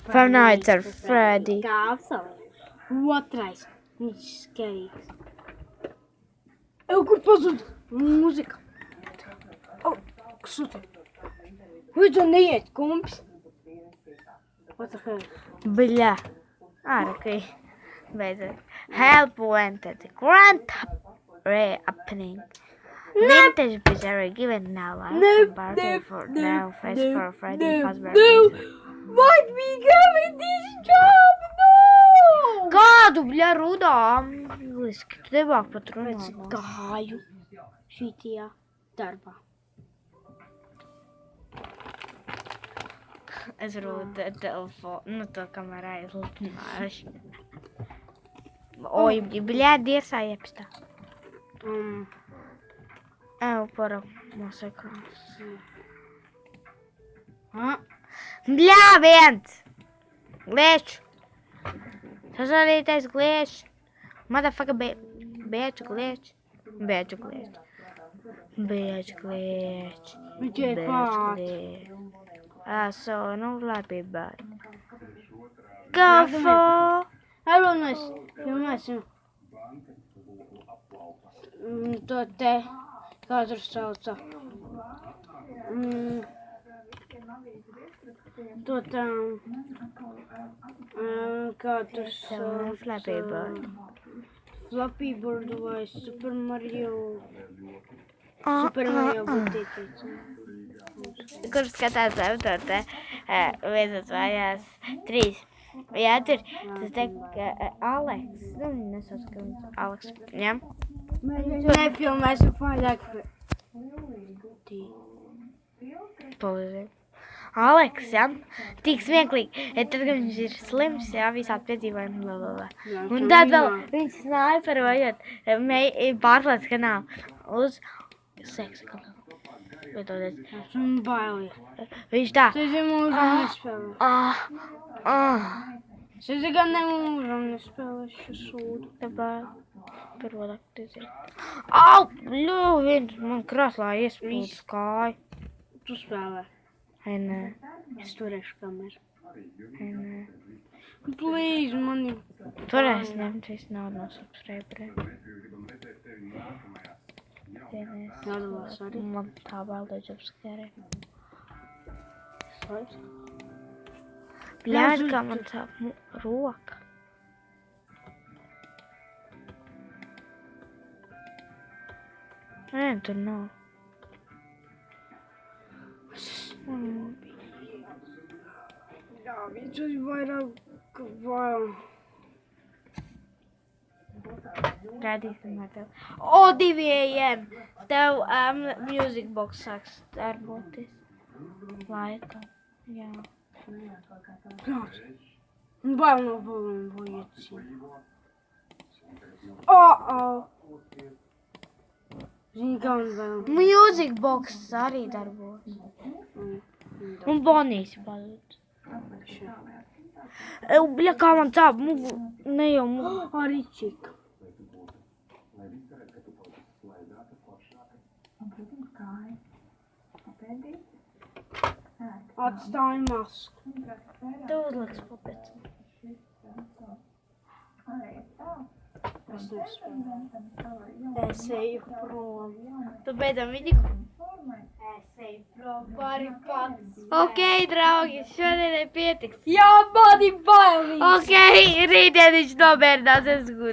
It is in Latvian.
Five Nights at Freddy. Kāpsels. Otrais. Viņš skerīgs. Kur pazuda? Mūzika. Kas tu? Vai tu neiet, kumps? What the hell? Bļā. Ārkai. Beidzot. Help wanted. Grand reopening. Vintage bizarre given now. Bargain for now. Face for Freddy Fazbear. What we got this job? No! Kādu, bļā, rudā? Angliski. Tu nebāk pat runāt. Es gāju šitajā darbā. Es varu telefonu, nu to kamerā izlupināšu. Oi, bļā, dirsā iepstā. Evo, para mūsikas. Bļā, viens! Glitch! Sasādītais glitch! Motherfucker, bitch glitch! Bitch glitch! Bitch glitch! Viņš ir pārt. So, no labi, but... Go for... Filmēsim. To te, kā tur sauca. To tam, kā tur sauca. Flappy Bird. Flappy Bird vai Super Mario. Super Mario būtīties. Kur skatās to te, viens vajās 3. Jā, tur, tas te, Aleks, nu, nesauc, ka viņš Aleks, jā? Nefilmēsim pārāk. Palīdzēju. Aleks, jā? Tik smieklīgi. Tad, kad viņš ir slims, jā, visādi piedzīvojumi, blablabla. Un tad vēl viņš snaiperojot, pārklāts kanālu uz seksa kanālu. Esmu baili. Viņš tā. Sēdzi mūžam nespēlē. Sēdzi gan ne mūžam nespēlē šo sūdu. Tāpēc par aktivitāti. Au! Viens man kraslā iespūst kāju. Tu spēlē. Ai, nē. Es turēšu kameru. Ai, nē. Please, mani. Toreiz ņemt visu naudu no subscriberē. Jādalās arī. Man tā bailda subscriberē. Svaigs. Bļāž, kā man sāp roka. Nē, tur nav. Jā, viņš ir vairāk vēl. Rādīsim ar tev. O, 2 AM! Tev music box sāks darboties. Laikam. Jā. Bail no balonu vajadzī. Zini, kā man vēl. Music box arī darbojas. Un Bonijs palīdz. Bļa, kā man tā, ne jau Arī čika. Atstāj masku. Tu uzliks papēc. Es nespēju. Es eju prom. Tu beidzam video? Es eju prom pāri pats. Ok, draugi, šodien pietiks. Jā, mani bailīgi. Ok, rītdien viņš nomērinās, es